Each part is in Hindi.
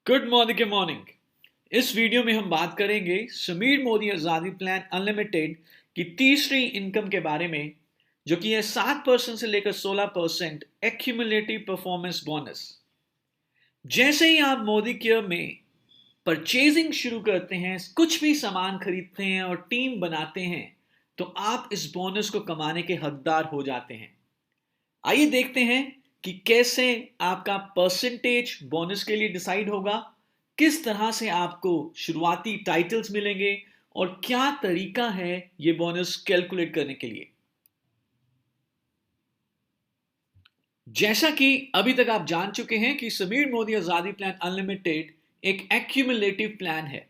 गुड मॉर्निंग इस वीडियो में हम बात करेंगे समीर मोदी आज़ादी प्लान अनलिमिटेड की तीसरी इनकम के बारे में, जो कि है 7% से लेकर 16% एक्यूमुलेटिव परफॉर्मेंस बोनस। जैसे ही आप मोदी केयर में परचेजिंग शुरू करते हैं, कुछ भी सामान खरीदते हैं और टीम बनाते हैं, तो आप इस बोनस को कमाने के हकदार हो जाते हैं। आइए देखते हैं कि कैसे आपका परसेंटेज बोनस के लिए डिसाइड होगा, किस तरह से आपको शुरुआती टाइटल्स मिलेंगे और क्या तरीका है ये बोनस कैलकुलेट करने के लिए। जैसा कि अभी तक आप जान चुके हैं कि समीर मोदी आजादी प्लान अनलिमिटेड एक एक्यूमुलेटिव प्लान है,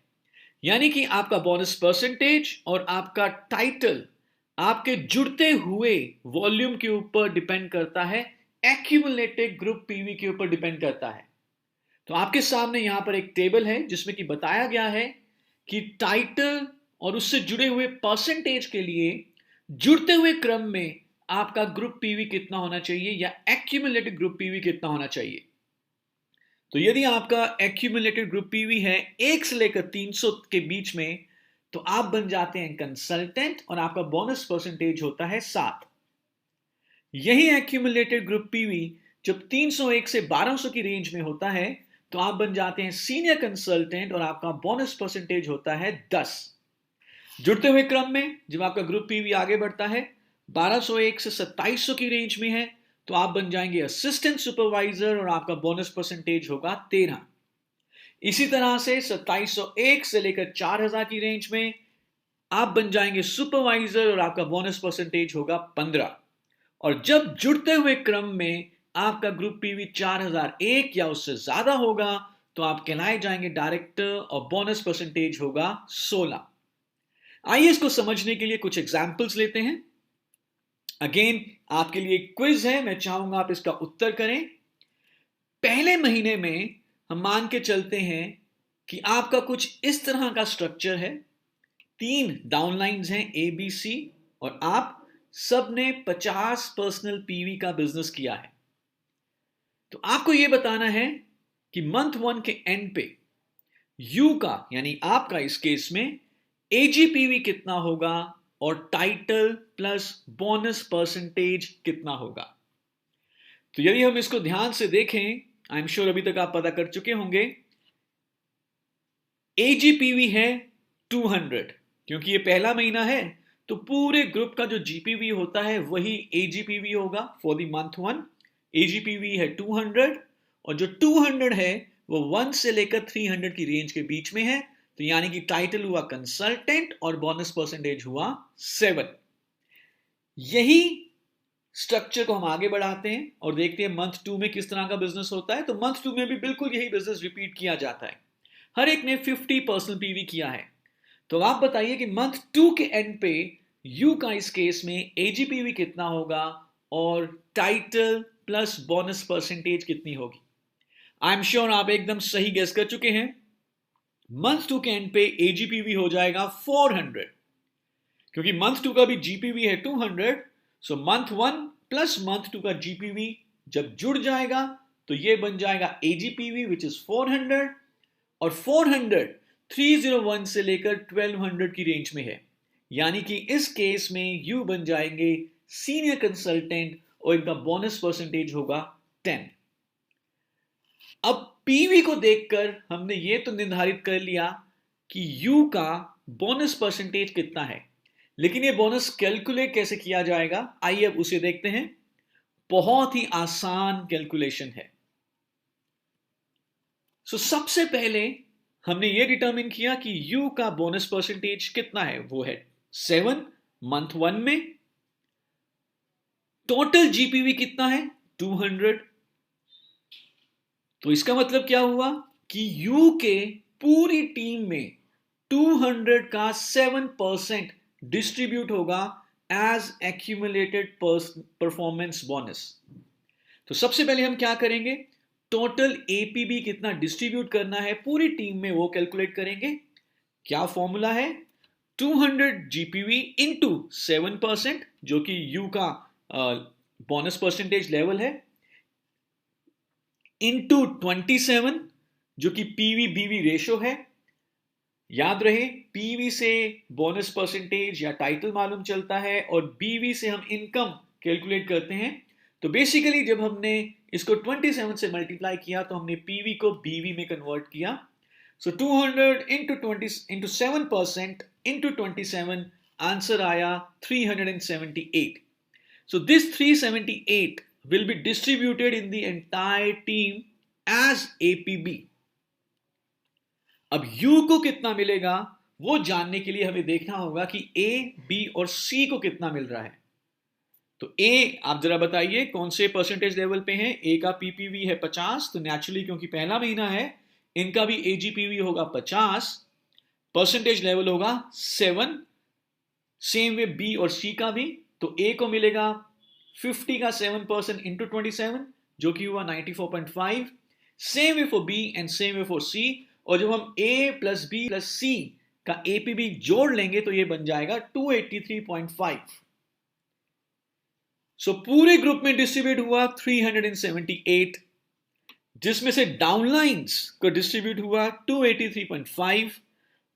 यानी कि आपका बोनस परसेंटेज और आपका टाइटल आपके जुड़ते हुए वॉल्यूम के ऊपर डिपेंड करता है, एक्यूमुलेटेड ग्रुप पीवी के ऊपर डिपेंड करता है। तो आपके सामने यहां पर एक टेबल है जिसमें कि बताया गया है कि टाइटल और उससे जुड़े हुए परसेंटेज के लिए जुड़ते हुए क्रम में आपका ग्रुप पीवी कितना होना चाहिए या एक्यूमुलेटेड ग्रुप पीवी कितना होना चाहिए। तो यदि आपका एक्यूमुलेटेड ग्रुप पीवी है 1 से लेकर 300 के बीच में, तो आप बन जाते हैं कंसल्टेंट और आपका बोनस परसेंटेज होता है 7। यही एक्यूमुलेटेड ग्रुप पीवी जब 301 से 1200 की रेंज में होता है, तो आप बन जाते हैं सीनियर कंसल्टेंट और आपका बोनस परसेंटेज होता है 10। जुड़ते हुए क्रम में जब आपका ग्रुप पीवी आगे बढ़ता है, 1201 से 2700 की रेंज में है, तो आप बन जाएंगे असिस्टेंट सुपरवाइजर और आपका बोनस परसेंटेज होगा 13। इसी तरह से 2701 से लेकर 4000 की रेंज में आप बन जाएंगे सुपरवाइजर और आपका बोनस परसेंटेज होगा 15। और जब जुड़ते हुए क्रम में आपका ग्रुप पीवी 4001 या उससे ज्यादा होगा, तो आप कहलाए जाएंगे डायरेक्टर और बोनस परसेंटेज होगा 16। आइए इसको समझने के लिए कुछ एग्जाम्पल्स लेते हैं। अगेन आपके लिए एक क्विज है, मैं चाहूंगा आप इसका उत्तर करें। पहले महीने में हम मान के चलते हैं कि आपका कुछ इस तरह का स्ट्रक्चर है, 3 डाउनलाइंस हैं ए बी सी, और आप सबने 50 पर्सनल पीवी का बिजनेस किया है। तो आपको यह बताना है कि मंथ 1 के एंड पे यू का यानी आपका इस केस में एजीपीवी कितना होगा और टाइटल प्लस बोनस परसेंटेज कितना होगा। तो यदि हम इसको ध्यान से देखें, आई एम श्योर अभी तक आप पता कर चुके होंगे, एजीपीवी है 200, क्योंकि ये पहला महीना है, तो पूरे ग्रुप का जो जीपीवी होता है वही एजीपीवी होगा फॉर द मंथ 1। एजीपीवी है 200 और जो 200 है वो 1 से लेकर 300 की रेंज के बीच में है, तो यानी कि टाइटल हुआ कंसल्टेंट और बोनस परसेंटेज हुआ 7। यही स्ट्रक्चर को हम आगे बढ़ाते हैं और देखते हैं मंथ 2 में किस तरह का बिजनेस होता है। तो मंथ 2 में भी बिल्कुल यही बिजनेस रिपीट किया जाता है। हर एक ने 50 पर्सनल पीवी किया है। तो आप बताइए कि मंथ 2 के एंड पे यू का इस केस में एजीपीवी कितना होगा और टाइटल प्लस बोनस परसेंटेज कितनी होगी। आई एम श्योर आप एकदम सही गेस कर चुके हैं। मंथ 2 के एंड पे एजीपीवी हो जाएगा 400, क्योंकि मंथ 2 का भी जीपीवी है 200। सो मंथ 1 प्लस मंथ 2 का जीपीवी जब जुड़ जाएगा तो ये बन जाएगा एजीपीवी विच इज 400, और 400 301 से लेकर 1200 की रेंज में है, यानी कि इस केस में यू बन जाएंगे सीनियर कंसल्टेंट और इनका बोनस परसेंटेज होगा 10। अब पीवी को देखकर हमने ये तो निर्धारित कर लिया कि यू का बोनस परसेंटेज कितना है, लेकिन ये बोनस कैलकुलेट कैसे किया जाएगा, आइए अब उसे देखते हैं। बहुत ही आसान कैलकुलेशन है। सबसे पहले हमने ये डिटरमिन किया कि यू का बोनस परसेंटेज कितना है, वो है 7 मंथ 1 में। टोटल जीपीवी कितना है 200। तो इसका मतलब क्या हुआ कि यू के पूरी टीम में 200 का 7% डिस्ट्रीब्यूट होगा एज एक्यूमुलेटेड परफॉर्मेंस बोनस। तो सबसे पहले हम क्या करेंगे, टोटल एपीबी कितना डिस्ट्रीब्यूट करना है पूरी टीम में वो कैलकुलेट करेंगे। क्या फॉर्मूला है, 200 जीपीवी इंटू 7%, जो कि यू का बोनस परसेंटेज लेवल है, इंटू 27, जो कि पीवी बीवी रेशो है। याद रहे, पीवी से बोनस परसेंटेज या टाइटल मालूम चलता है और बीवी से हम इनकम कैलकुलेट करते हैं। तो बेसिकली जब हमने इसको 27 से मल्टीप्लाई किया तो हमने पीवी को बीवी में कन्वर्ट किया। सो 200 इंटू 20 इंटू 7% इंटू 27, आंसर आया 378। So this 378 will be distributed in the entire team as APB. अब U को कितना मिलेगा वो जानने के लिए हमें देखना होगा कि A, B और C को कितना मिल रहा है। तो A आप जरा बताइए कौन से परसेंटेज लेवल पे हैं। A का PPV है 50, तो नेचुरली क्योंकि पहला महीना है इनका भी AGPV होगा 50, परसेंटेज लेवल होगा 7। सेम वे B और C का भी, तो A को मिलेगा 50 का 7% इंटू 27 जो कि हुआ 94.5। Same way for B and same way for C, और जब हम A plus B plus C का APB जोड़ लेंगे तो ये बन जाएगा 283.5। सो पूरे ग्रुप में डिस्ट्रीब्यूट हुआ 378, जिसमें से डाउनलाइंस को डिस्ट्रीब्यूट हुआ 283.5।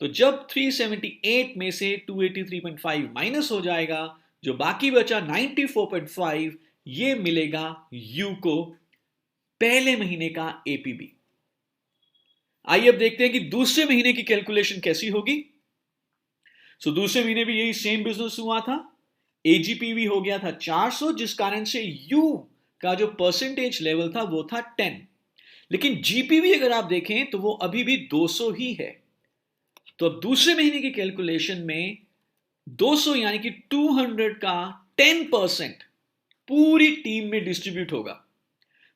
तो जब 378 में से 283.5 माइनस हो जाएगा, जो बाकी बचा 94.5, ये मिलेगा यू को पहले महीने का एपीबी। आइए अब देखते हैं कि दूसरे महीने की कैलकुलेशन कैसी होगी। सो दूसरे महीने भी यही सेम बिजनेस हुआ था। एजीपीवी हो गया था 400, जिस कारण से यू का जो परसेंटेज लेवल था वो था 10। लेकिन जीपीवी अगर आप देखें तो वो अभी भी 200 ही है। तो अब दूसरे महीने की कैलकुलेशन में 200 यानी कि 200 का 10% पूरी टीम में डिस्ट्रीब्यूट होगा।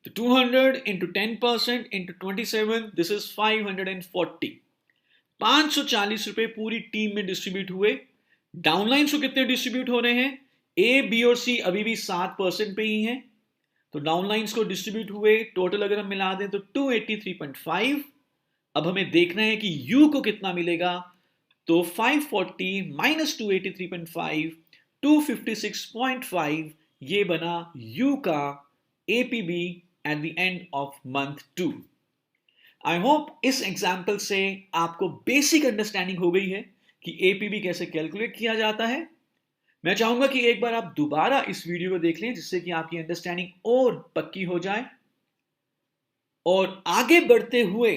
तो 200 इंटू 10% इंटू 27, दिस इज 540। 540 रुपए पूरी टीम में डिस्ट्रीब्यूट हुए। डाउनलाइंस को कितने डिस्ट्रीब्यूट हो रहे हैं? ए, बी और सी अभी भी 7% पे ही हैं, तो डाउनलाइंस को डिस्ट्रीब्यूट हुए टोटल अगर हम मिला दें तो 283.5। अब हमें देखना है कि यू को कितना मिलेगा, तो 540 माइनस 283.5, 256.5, ये बना यू का APB at the end of month 2। I hope इस एग्जाम्पल से आपको बेसिक अंडरस्टैंडिंग हो गई है कि एपीबी कैसे कैलकुलेट किया जाता है। मैं चाहूंगा कि एक बार आप दोबारा इस वीडियो को देख लें, जिससे कि आपकी अंडरस्टैंडिंग और पक्की हो जाए। और आगे बढ़ते हुए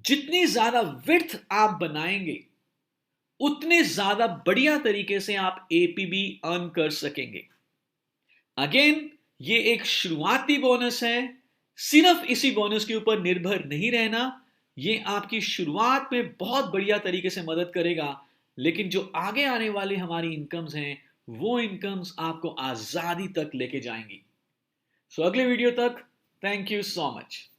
जितनी ज्यादा विड्थ आप बनाएंगे उतने ज्यादा बढ़िया तरीके से आप एपीबी अर्न कर सकेंगे। अगेन, ये एक शुरुआती बोनस है, सिर्फ इसी बोनस के ऊपर निर्भर नहीं रहना। ये आपकी शुरुआत में बहुत बढ़िया तरीके से मदद करेगा, लेकिन जो आगे आने वाले हमारी इनकम्स हैं वो इनकम्स आपको आजादी तक लेके जाएंगी। सो अगले वीडियो तक, थैंक यू सो मच।